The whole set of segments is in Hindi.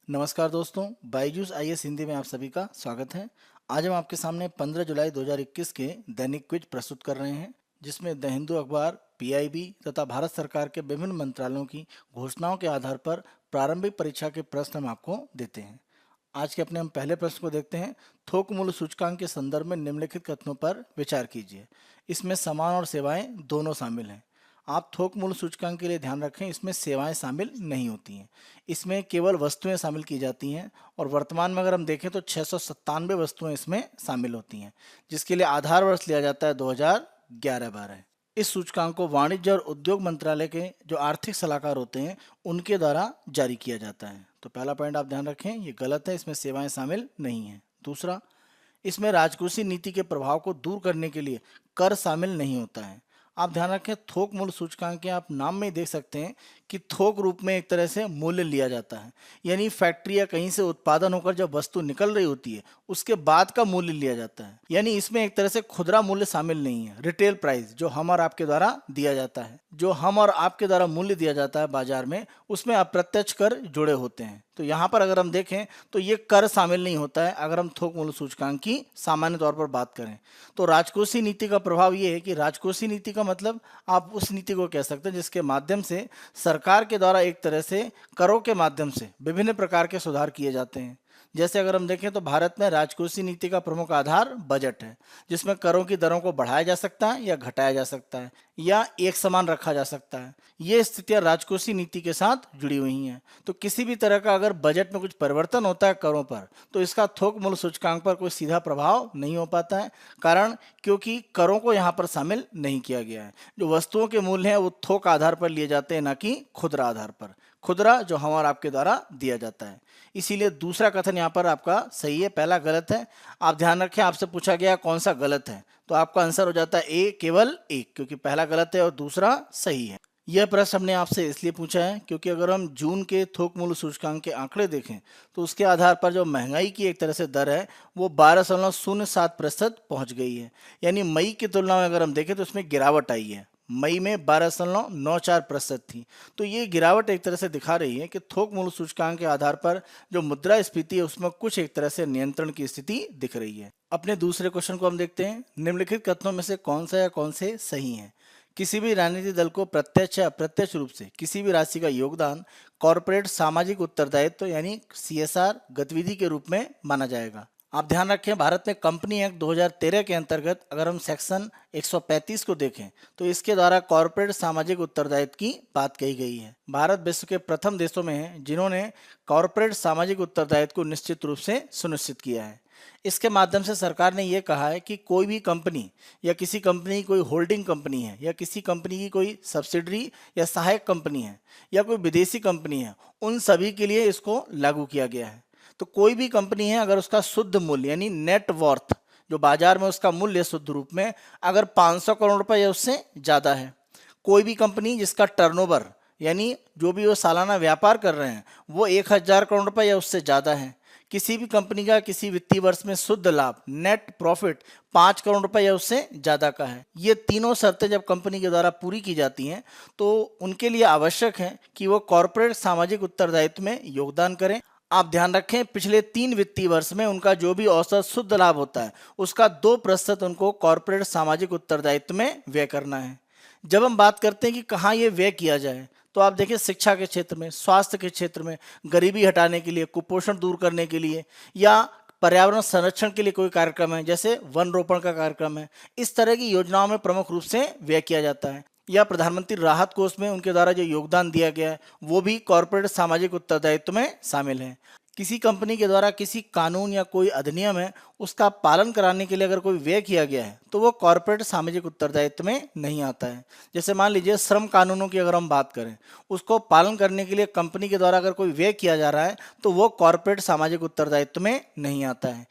नमस्कार दोस्तों, बायजूस आईएएस हिंदी में आप सभी का स्वागत है। आज हम आपके सामने 15 जुलाई 2021 के दैनिक क्विज प्रस्तुत कर रहे हैं, जिसमें द हिंदू अखबार, पीआईबी तथा भारत सरकार के विभिन्न मंत्रालयों की घोषणाओं के आधार पर प्रारंभिक परीक्षा के प्रश्न हम आपको देते हैं। आज के अपने हम पहले प्रश्न को देखते हैं। थोक मूल्य सूचकांक के संदर्भ में निम्नलिखित कथनों पर विचार कीजिए। इसमें सामान और सेवाएं दोनों शामिल हैं। आप थोक मूल्य सूचकांक के लिए ध्यान रखें, इसमें सेवाएं शामिल नहीं होती हैं। इसमें केवल वस्तुएं शामिल की जाती हैं और वर्तमान में अगर हम देखें तो 697 वस्तुएं इसमें शामिल होती हैं, जिसके लिए आधार वर्ष लिया जाता है 2011-12। इस सूचकांक को वाणिज्य और उद्योग मंत्रालय के जो आर्थिक सलाहकार होते हैं उनके द्वारा जारी किया जाता है। तो पहला पॉइंट आप ध्यान रखें, ये गलत है, इसमें सेवाएं शामिल नहीं है। दूसरा, इसमें राजकोषीय नीति के प्रभाव को दूर करने के लिए कर शामिल नहीं होता है। आप ध्यान रखें, थोक मूल्य सूचकांक के आप नाम में ही देख सकते हैं कि थोक रूप में एक तरह से मूल्य लिया जाता है, यानी फैक्ट्री या कहीं से उत्पादन होकर जब वस्तु निकल रही होती है उसके बाद का मूल्य लिया जाता है। यानी इसमें एक तरह से खुदरा मूल्य शामिल नहीं है। रिटेल प्राइस जो हम और आपके द्वारा दिया जाता है, जो हम और आपके द्वारा मूल्य दिया जाता है बाजार में, उसमें अप्रत्यक्ष कर जुड़े होते हैं। तो यहाँ पर अगर हम देखें तो ये कर शामिल नहीं होता है अगर हम थोक मूल्य सूचकांक की सामान्य तौर पर बात करें। तो राजकोषीय नीति का प्रभाव ये है कि राजकोषीय नीति का मतलब आप उस नीति को कह सकते हैं जिसके माध्यम से सरकार के द्वारा एक तरह से करों के माध्यम से विभिन्न प्रकार के सुधार किए जाते हैं। जैसे अगर हम देखें तो भारत में राजकोषीय नीति का प्रमुख आधार बजट है, जिसमें करों की दरों को बढ़ाया जा सकता है या घटाया जा सकता है या एक समान रखा जा सकता है। ये स्थितियां राजकोषीय नीति के साथ जुड़ी हुई हैं। तो किसी भी तरह का अगर बजट में कुछ परिवर्तन होता है करों पर, तो इसका थोक मूल्य सूचकांक पर कोई सीधा प्रभाव नहीं हो पाता है। कारण क्योंकि करों को यहाँ पर शामिल नहीं किया गया है। जो वस्तुओं के मूल्य हैं वो थोक आधार पर लिए जाते हैं, ना कि खुदरा आधार पर। खुदरा जो हम और आपके द्वारा दिया जाता है। इसीलिए दूसरा कथन यहाँ पर आपका सही है, पहला गलत है। आप ध्यान रखें, आपसे पूछा गया कौन सा गलत है, तो आपका आंसर हो जाता है ए, केवल एक, क्योंकि पहला गलत है और दूसरा सही है। यह प्रश्न हमने आपसे इसलिए पूछा है क्योंकि अगर हम जून के थोक मूल्य सूचकांक के आंकड़े देखें तो उसके आधार पर जो महंगाई की एक तरह से दर है वो 12.07% पहुंच गई है। यानी मई की तुलना में अगर हम देखें तो इसमें गिरावट आई है। मई में 12.94% थी। तो ये गिरावट एक तरह से दिखा रही है कि थोक मूल्य सूचकांक के आधार पर जो मुद्रास्फीति है उसमें कुछ एक तरह से नियंत्रण की स्थिति दिख रही है। अपने दूसरे क्वेश्चन को हम देखते हैं। निम्नलिखित कथनों में से कौन सा या कौन से सही हैं? किसी भी राजनीतिक दल को प्रत्यक्ष या अप्रत्यक्ष रूप से किसी भी राशि का योगदान कॉर्पोरेट सामाजिक उत्तरदायित्व यानी सीएसआर गतिविधि के रूप में माना जाएगा। आप ध्यान रखें, भारत में कंपनी एक्ट 2013 के अंतर्गत अगर हम सेक्शन 135 को देखें तो इसके द्वारा कॉर्पोरेट सामाजिक उत्तरदायित्व की बात कही गई है। भारत विश्व के प्रथम देशों में है जिन्होंने कॉर्पोरेट सामाजिक उत्तरदायित्व को निश्चित रूप से सुनिश्चित किया है। इसके माध्यम से सरकार ने यह कहा है कि कोई भी कंपनी या किसी कंपनी की कोई होल्डिंग कंपनी है या किसी कंपनी की कोई सब्सिडरी या सहायक कंपनी है या कोई विदेशी कंपनी है, उन सभी के लिए इसको लागू किया गया है। तो कोई भी कंपनी है अगर उसका शुद्ध मूल्य यानी नेट वर्थ जो बाजार में उसका मूल्य शुद्ध रूप में अगर 500 करोड़ रुपए या उससे ज़्यादा है, कोई भी कंपनी जिसका टर्नओवर यानी जो भी वो सालाना व्यापार कर रहे हैं वो 1000 करोड़ रुपए या उससे ज़्यादा है, किसी भी कंपनी का किसी वित्तीय वर्ष में शुद्ध लाभ नेट प्रॉफिट 5 करोड़ रुपए या उससे ज़्यादा का है, ये तीनों शर्तें जब कंपनी के द्वारा पूरी की जाती हैं तो उनके लिए आवश्यक है कि वो कॉर्पोरेट सामाजिक उत्तरदायित्व में योगदान करें। आप ध्यान रखें, पिछले 3 वित्तीय वर्ष में उनका जो भी औसत शुद्ध लाभ होता है उसका 2% उनको कॉर्पोरेट सामाजिक उत्तरदायित्व में व्यय करना है। जब हम बात करते हैं कि कहाँ ये व्यय किया जाए तो आप देखिए, शिक्षा के क्षेत्र में, स्वास्थ्य के क्षेत्र में, गरीबी हटाने के लिए, कुपोषण दूर करने के लिए या पर्यावरण संरक्षण के लिए कोई कार्यक्रम है जैसे वन रोपण का कार्यक्रम है, इस तरह की योजनाओं में प्रमुख रूप से व्यय किया जाता है। या प्रधानमंत्री राहत कोष में उनके द्वारा जो योगदान दिया गया है वो भी कॉर्पोरेट सामाजिक उत्तरदायित्व में शामिल है। किसी कंपनी के द्वारा किसी कानून या कोई अधिनियम है उसका पालन कराने के लिए अगर कोई व्यय किया गया है तो वो कॉर्पोरेट सामाजिक उत्तरदायित्व में नहीं आता है। जैसे मान लीजिए श्रम कानूनों की अगर हम बात करें, उसको पालन करने के लिए कंपनी के द्वारा अगर कोई व्यय किया जा रहा है तो वो कॉर्पोरेट सामाजिक उत्तरदायित्व में नहीं आता है।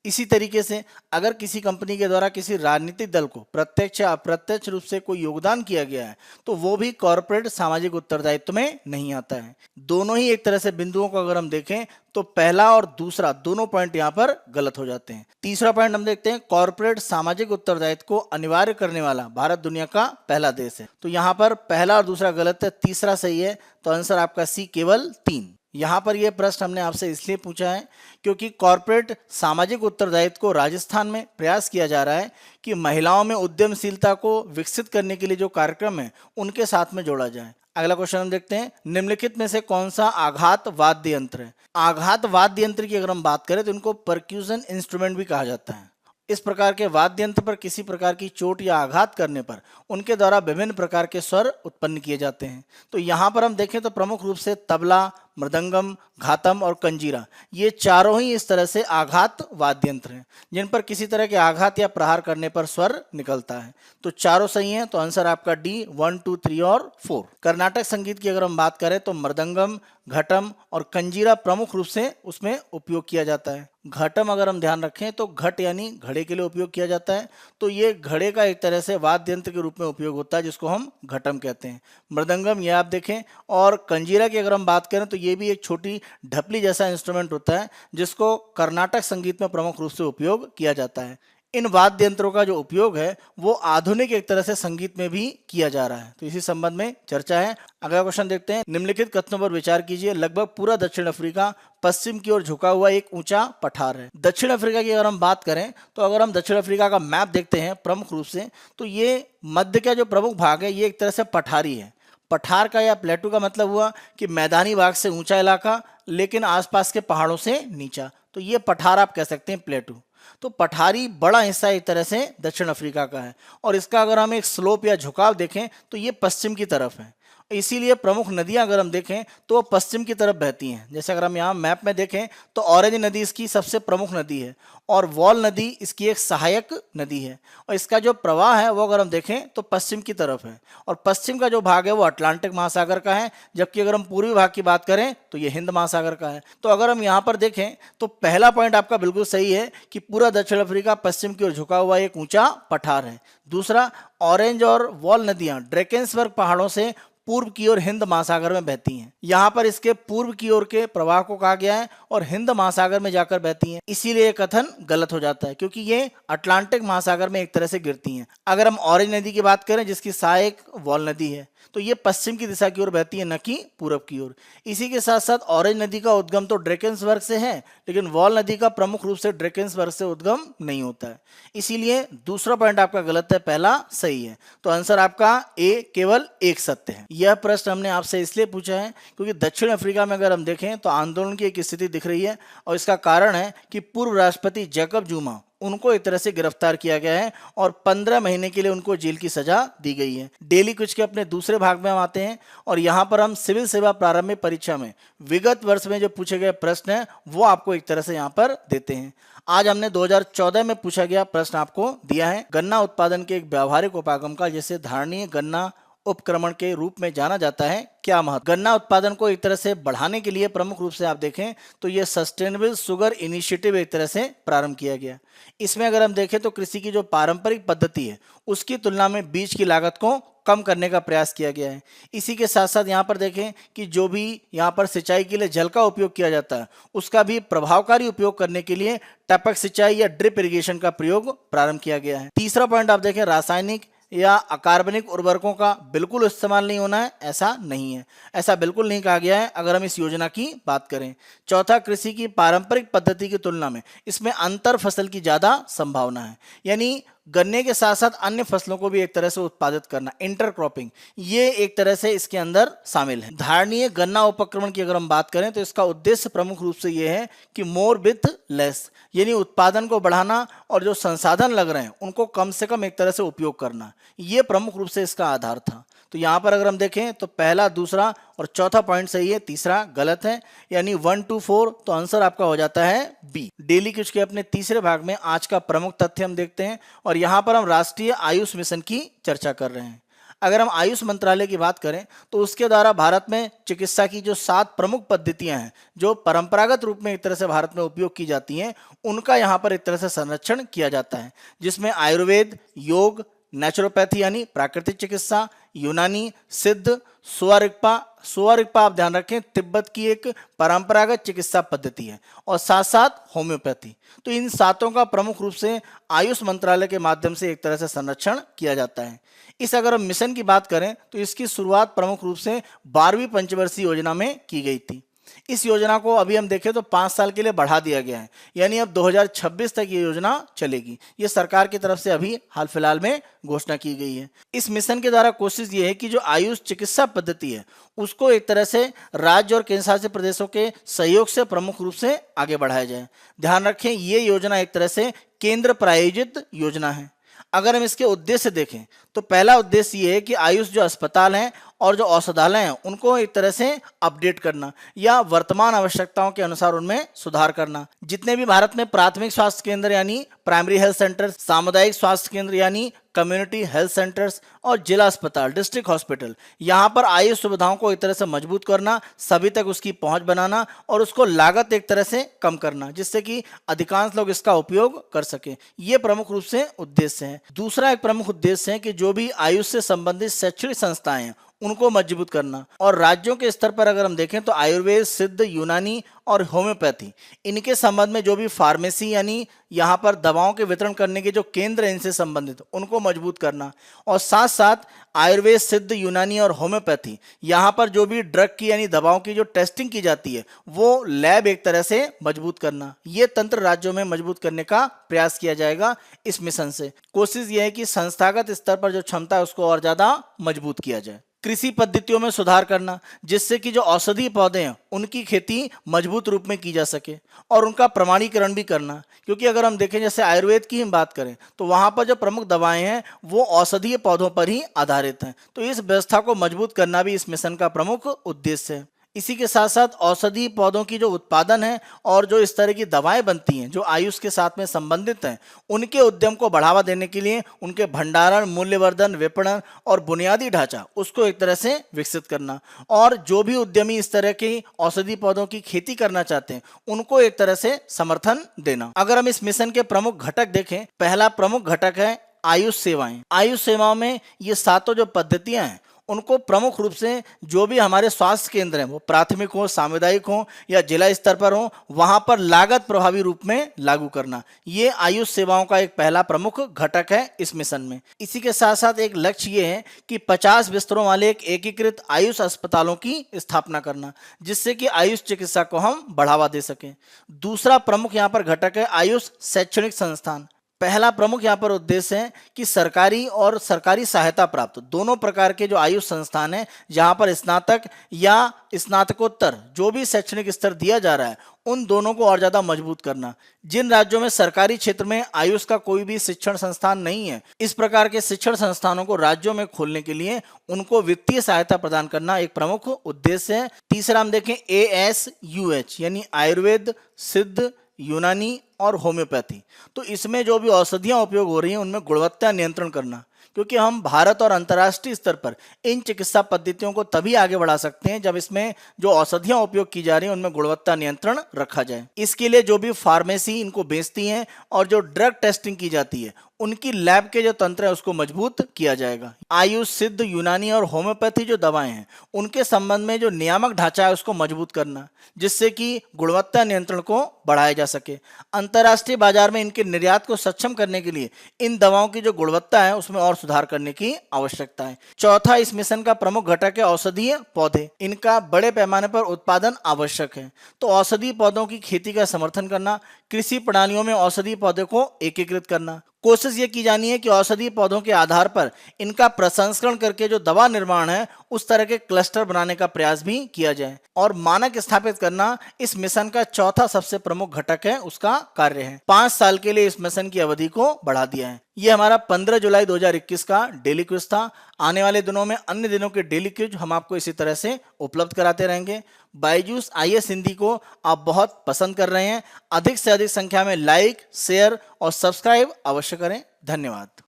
इसी तरीके से अगर किसी कंपनी के द्वारा किसी राजनीतिक दल को प्रत्यक्ष या अप्रत्यक्ष रूप से कोई योगदान किया गया है तो वो भी कॉर्पोरेट सामाजिक उत्तरदायित्व में नहीं आता है। दोनों ही एक तरह से बिंदुओं को अगर हम देखें तो पहला और दूसरा दोनों पॉइंट यहाँ पर गलत हो जाते हैं। तीसरा पॉइंट हम देखते हैं, कॉर्पोरेट सामाजिक उत्तरदायित्व को अनिवार्य करने वाला भारत दुनिया का पहला देश है। तो यहाँ पर पहला और दूसरा गलत है, तीसरा सही है। तो आंसर आपका सी, केवल 3। यहाँ पर यह प्रश्न हमने आपसे इसलिए पूछा है क्योंकि कॉर्पोरेट सामाजिक उत्तरदायित्व को राजस्थान में प्रयास किया जा रहा है कि महिलाओं में उद्यमशीलता को विकसित करने के लिए जो कार्यक्रम है उनके साथ में जोड़ा जाए। अगला क्वेश्चन हम देखते हैं, निम्नलिखित में से कौन सा आघात वाद्य यंत्र है? आघात वाद्य यंत्र की अगर हम बात करें तो इनको परक्यूशन इंस्ट्रूमेंट भी कहा जाता है। इस प्रकार के वाद्य यंत्र पर किसी प्रकार की चोट या आघात करने पर उनके द्वारा विभिन्न प्रकार के स्वर उत्पन्न किए जाते हैं। तो यहाँ पर हम देखें तो प्रमुख रूप से तबला, मृदंगम, घातम और कंजीरा, ये चारों ही इस तरह से आघात वाद्य यंत्र हैं जिन पर किसी तरह के आघात या प्रहार करने पर स्वर निकलता है। तो चारों सही हैं, तो आंसर आपका डी 1, 2, 3 और 4। कर्नाटक संगीत की अगर हम बात करें तो मृदंगम, घटम और कंजीरा प्रमुख रूप से उसमें उपयोग किया जाता है। घटम अगर हम ध्यान रखें तो घट यानी घड़े के लिए उपयोग किया जाता है, तो ये घड़े का एक तरह से वाद्य यंत्र के रूप में उपयोग होता है जिसको हम घटम कहते हैं। मृदंगम ये आप देखें, और कंजीरा की अगर हम बात करें तो ये भी एक छोटी ढपली जैसा इंस्ट्रूमेंट होता है जिसको कर्नाटक संगीत में प्रमुख रूप से उपयोग किया जाता है। इन वाद्य यंत्रों का जो उपयोग है वो आधुनिक एक तरह से संगीत में भी किया जा रहा है, तो इसी संबंध में चर्चा है। अगला क्वेश्चन देखते हैं, निम्नलिखित कथनों पर विचार कीजिए। लगभग पूरा दक्षिण अफ्रीका पश्चिम की ओर झुका हुआ एक ऊंचा पठार है। दक्षिण अफ्रीका की अगर हम बात करें तो अगर हम दक्षिण अफ्रीका का मैप देखते हैं प्रमुख रूप से, तो ये मध्य का जो प्रमुख भाग है ये एक तरह से पठारी है। पठार का या प्लेटू का मतलब हुआ कि मैदानी भाग से ऊंचा इलाका लेकिन आसपास के पहाड़ों से नीचा, तो ये पठार आप कह सकते हैं प्लेटू। तो पठारी बड़ा हिस्सा एक तरह से दक्षिण अफ्रीका का है, और इसका अगर हम एक स्लोप या झुकाव देखें तो ये पश्चिम की तरफ है। इसीलिए प्रमुख नदियां अगर हम देखें तो वो पश्चिम की तरफ बहती हैं। जैसे अगर हम यहाँ मैप में देखें तो ऑरेंज नदी इसकी सबसे प्रमुख नदी है और वॉल नदी इसकी एक सहायक नदी है, और इसका जो प्रवाह है वो अगर हम देखें तो पश्चिम की तरफ है, और पश्चिम का जो भाग है वो अटलांटिक महासागर का है, जबकि अगर हम पूर्वी भाग की बात करें तो ये हिंद महासागर का है। तो अगर हम यहाँ पर देखें तो पहला पॉइंट आपका बिल्कुल सही है कि पूरा दक्षिण अफ्रीका पश्चिम की ओर झुका हुआ एक ऊंचा पठार है। दूसरा, ऑरेंज और वॉल नदियां ड्रैकेंसबर्ग पहाड़ों से पूर्व की ओर हिंद महासागर में बहती हैं। यहाँ पर इसके पूर्व की ओर के प्रवाह को कहा गया है और हिंद महासागर में जाकर बहती हैं, इसीलिए कथन गलत हो जाता है क्योंकि ये अटलांटिक महासागर में एक तरह से गिरती हैं। अगर हम ऑरेंज नदी की बात करें जिसकी सहायक वॉल नदी है, तो ये पश्चिम की दिशा की ओर बहती है, न कि पूर्व की ओर। इसी के साथ साथ ऑरेंज नदी का उद्गम तो ड्रैकेंसबर्ग से है, लेकिन वॉल नदी का प्रमुख रूप से ड्रैकेंसबर्ग से उद्गम नहीं होता है, इसीलिए दूसरा पॉइंट आपका गलत है, पहला सही है। तो आंसर आपका ए केवल एक सत्य है। यह प्रश्न हमने आपसे इसलिए पूछा है क्योंकि दक्षिण अफ्रीका में अगर हम देखें तो आंदोलन की एक स्थिति दिख रही है, और इसका कारण है कि पूर्व राष्ट्रपति जैकब जुमा, उनको एक तरह से गिरफ्तार किया गया है और 15 महीने के लिए उनको जेल की सजा दी गई है। डेली कुछ के अपने दूसरे भाग में हम आते हैं, और यहाँ पर हम सिविल सेवा प्रारंभिक परीक्षा में विगत वर्ष में जो पूछे गए प्रश्न हैं वो आपको एक तरह से यहाँ पर देते हैं। आज हमने 2014 में पूछा गया प्रश्न आपको दिया है। गन्ना उत्पादन के एक व्यावहारिक उपागम का, जैसे धारणीय गन्ना उपक्रमण के रूप में जाना जाता है, क्या महत्व? गन्ना उत्पादन को एक तरह से बढ़ाने के लिए प्रमुख रूप से आप देखें तो ये सस्टेनेबल शुगर इनिशिएटिव एक तरह से प्रारंभ किया गया। इसमें अगर हम देखें तो कृषि की जो पारंपरिक पद्धति है उसकी तुलना में बीज की लागत को कम करने का प्रयास किया गया है। इसी के साथ साथ यहाँ पर देखें कि जो भी यहाँ पर सिंचाई के लिए जल का उपयोग किया जाता है उसका भी प्रभावकारी उपयोग करने के लिए टपक सिंचाई या ड्रिप इरिगेशन का प्रयोग प्रारंभ किया गया है। तीसरा पॉइंट आप देखें, रासायनिक या अकार्बनिक उर्वरकों का बिल्कुल इस्तेमाल नहीं होना है, ऐसा नहीं है, ऐसा बिल्कुल नहीं कहा गया है अगर हम इस योजना की बात करें। चौथा, कृषि की पारंपरिक पद्धति की तुलना में इसमें अंतर फसल की ज्यादा संभावना है, यानी गन्ने के साथ साथ अन्य फसलों को भी एक तरह से उत्पादित करना, इंटरक्रॉपिंग, ये एक तरह से इसके अंदर शामिल है। धारणीय गन्ना उपक्रमण की अगर हम बात करें तो इसका उद्देश्य प्रमुख रूप से ये है कि मोर विथ लेस, यानी उत्पादन को बढ़ाना और जो संसाधन लग रहे हैं उनको कम से कम एक तरह से उपयोग करना, ये प्रमुख रूप से इसका आधार था। तो यहाँ पर अगर हम देखें तो पहला, दूसरा और चौथा पॉइंट सही है, तीसरा गलत है, यानी 1, 2, 4। तो आंसर आपका हो जाता है बी। डेली क्विज के अपने तीसरे भाग में आज का प्रमुख तथ्य हम देखते हैं, और यहाँ पर हम राष्ट्रीय आयुष मिशन की चर्चा कर रहे हैं। अगर हम आयुष मंत्रालय की बात करें तो उसके द्वारा भारत में चिकित्सा की जो 7 प्रमुख पद्धतियां हैं जो परंपरागत रूप में एक तरह से भारत में उपयोग की जाती हैं, उनका यहाँ पर एक तरह से संरक्षण किया जाता है, जिसमें आयुर्वेद, योग, नेचुरोपैथी यानी प्राकृतिक चिकित्सा, यूनानी, सिद्ध, सुअरिगपा आप ध्यान रखें तिब्बत की एक परंपरागत चिकित्सा पद्धति है, और साथ साथ होम्योपैथी। तो इन 7 का प्रमुख रूप से आयुष मंत्रालय के माध्यम से एक तरह से संरक्षण किया जाता है। इस अगर हम मिशन की बात करें तो इसकी शुरुआत प्रमुख रूप से 12वीं पंचवर्षीय योजना में की गई थी। इस योजना को अभी हम देखें तो 5 साल के लिए बढ़ा दिया गया है, यानी अब 2026 तक ये योजना चलेगी। ये सरकार की तरफ से अभी हाल फिलहाल में घोषणा की गई है। इस मिशन के द्वारा कोशिश ये है कि जो आयुष चिकित्सा पद्धति है उसको एक तरह से राज्य और केंद्र शासित प्रदेशों के सहयोग से प्रमुख रूप से आगे बढ़ाया जाए। ध्यान रखें, ये योजना एक तरह से केंद्र प्रायोजित योजना है। अगर हम इसके उद्देश्य देखें तो पहला उद्देश्य ये है कि आयुष जो अस्पताल हैं और जो औषधालय हैं उनको एक तरह से अपडेट करना या वर्तमान आवश्यकताओं के अनुसार उनमें सुधार करना। जितने भी भारत में प्राथमिक स्वास्थ्य केंद्र यानी प्राइमरी हेल्थ सेंटर, सामुदायिक स्वास्थ्य केंद्र यानी कम्युनिटी हेल्थ सेंटर्स और जिला अस्पताल डिस्ट्रिक्ट हॉस्पिटल, यहाँ पर आयुष सुविधाओं को एक तरह से मजबूत करना, सभी तक उसकी पहुंच बनाना और उसको लागत एक तरह से कम करना, जिससे कि अधिकांश लोग इसका उपयोग कर सके। ये प्रमुख रूप से उद्देश्य है। दूसरा एक प्रमुख उद्देश्य है कि जो भी आयुष से संबंधित शैक्षणिक संस्थाएं हैं उनको मजबूत करना। और राज्यों के स्तर पर अगर हम देखें तो आयुर्वेद, सिद्ध, यूनानी और होम्योपैथी, इनके संबंध में जो भी फार्मेसी यानी यहाँ पर दवाओं के वितरण करने के जो केंद्र हैं इनसे संबंधित, उनको मजबूत करना। और साथ साथ आयुर्वेद, सिद्ध, यूनानी और होम्योपैथी, यहाँ पर जो भी ड्रग की यानी दवाओं की जो टेस्टिंग की जाती है वो लैब एक तरह से मजबूत करना। ये तंत्र राज्यों में मजबूत करने का प्रयास किया जाएगा इस मिशन से। कोशिश ये है कि संस्थागत स्तर पर जो क्षमता है उसको और ज़्यादा मजबूत किया जाए। कृषि पद्धतियों में सुधार करना, जिससे कि जो औषधीय पौधे हैं उनकी खेती मजबूत रूप में की जा सके और उनका प्रमाणीकरण भी करना। क्योंकि अगर हम देखें जैसे आयुर्वेद की हम बात करें तो वहाँ पर जो प्रमुख दवाएं हैं वो औषधीय पौधों पर ही आधारित हैं। तो इस व्यवस्था को मजबूत करना भी इस मिशन का प्रमुख उद्देश्य है। इसी के साथ साथ औषधीय पौधों की जो उत्पादन है और जो इस तरह की दवाएं बनती हैं जो आयुष के साथ में संबंधित हैं, उनके उद्यम को बढ़ावा देने के लिए उनके भंडारण, मूल्यवर्धन, विपणन और बुनियादी ढांचा उसको एक तरह से विकसित करना। और जो भी उद्यमी इस तरह की औषधीय पौधों की खेती करना चाहते हैं उनको एक तरह से समर्थन देना। अगर हम इस मिशन के प्रमुख घटक देखें, पहला प्रमुख घटक है आयुष सेवाएं। आयुष सेवाओं में ये सातों जो पद्धतियां हैं उनको प्रमुख रूप से जो भी हमारे स्वास्थ्य केंद्र हैं वो प्राथमिक हो, सामुदायिक हो या जिला स्तर पर हो, वहां पर लागत प्रभावी रूप में लागू करना। ये आयुष सेवाओं का एक पहला प्रमुख घटक है इस मिशन में। इसी के साथ साथ एक लक्ष्य ये है कि 50 बिस्तरों वाले एक एकीकृत आयुष अस्पतालों की स्थापना करना, जिससे कि आयुष चिकित्सा को हम बढ़ावा दे सकें। दूसरा प्रमुख यहाँ पर घटक है आयुष शैक्षणिक संस्थान। पहला प्रमुख यहाँ पर उद्देश्य है कि सरकारी और सरकारी सहायता प्राप्त दोनों प्रकार के जो आयुष संस्थान हैं जहाँ पर स्नातक या स्नातकोत्तर जो भी शैक्षणिक स्तर दिया जा रहा है उन दोनों को और ज़्यादा मजबूत करना। जिन राज्यों में सरकारी क्षेत्र में आयुष का कोई भी शिक्षण संस्थान नहीं है, इस प्रकार के शिक्षण संस्थानों को राज्यों में खोलने के लिए उनको वित्तीय सहायता प्रदान करना एक प्रमुख उद्देश्य है। तीसरा हम देखें ASUH यानी आयुर्वेद, सिद्ध, यूनानी और होम्योपैथी। तो इसमें जो भी औषधियाँ उपयोग हो रही हैं उनमें गुणवत्ता नियंत्रण करना, क्योंकि हम भारत और अंतर्राष्ट्रीय स्तर पर इन चिकित्सा पद्धतियों को तभी आगे बढ़ा सकते हैं जब इसमें जो औषधियाँ उपयोग की जा रही हैं उनमें गुणवत्ता नियंत्रण रखा जाए। इसके लिए जो भी फार्मेसी इनको बेचती हैं और जो ड्रग टेस्टिंग की जाती है उनकी लैब के जो तंत्र है उसको मजबूत किया जाएगा। आयुष, सिद्ध, यूनानी और होम्योपैथी जो दवाएं हैं उनके संबंध में जो नियामक ढांचा है उसको मजबूत करना, जिससे कि गुणवत्ता नियंत्रण को बढ़ाया जा सके। अंतर्राष्ट्रीय बाजार में इनके निर्यात को सक्षम करने के लिए इन दवाओं की जो गुणवत्ता है उसमें और सुधार करने की आवश्यकता है। चौथा इस मिशन का प्रमुख घटक है औषधीय पौधे। इनका बड़े पैमाने पर उत्पादन आवश्यक है, तो औषधीय पौधों की खेती का समर्थन करना, कृषि प्रणालियों में औषधीय पौधे को एकीकृत करना। कोशिश ये की जानी है कि औषधीय पौधों के आधार पर इनका प्रसंस्करण करके जो दवा निर्माण है उस तरह के क्लस्टर बनाने का प्रयास भी किया जाए। और मानक स्थापित करना इस मिशन का चौथा सबसे प्रमुख घटक है, उसका कार्य है। 5 साल के लिए इस मिशन की अवधि को बढ़ा दिया है। ये हमारा 15 जुलाई 2021 का डेली क्विज था। आने वाले दिनों में अन्य दिनों के डेली क्विज हम आपको इसी तरह से उपलब्ध कराते रहेंगे। बायजूस IAS हिंदी को आप बहुत पसंद कर रहे हैं, अधिक से अधिक संख्या में लाइक, शेयर और सब्सक्राइब अवश्य करें। धन्यवाद।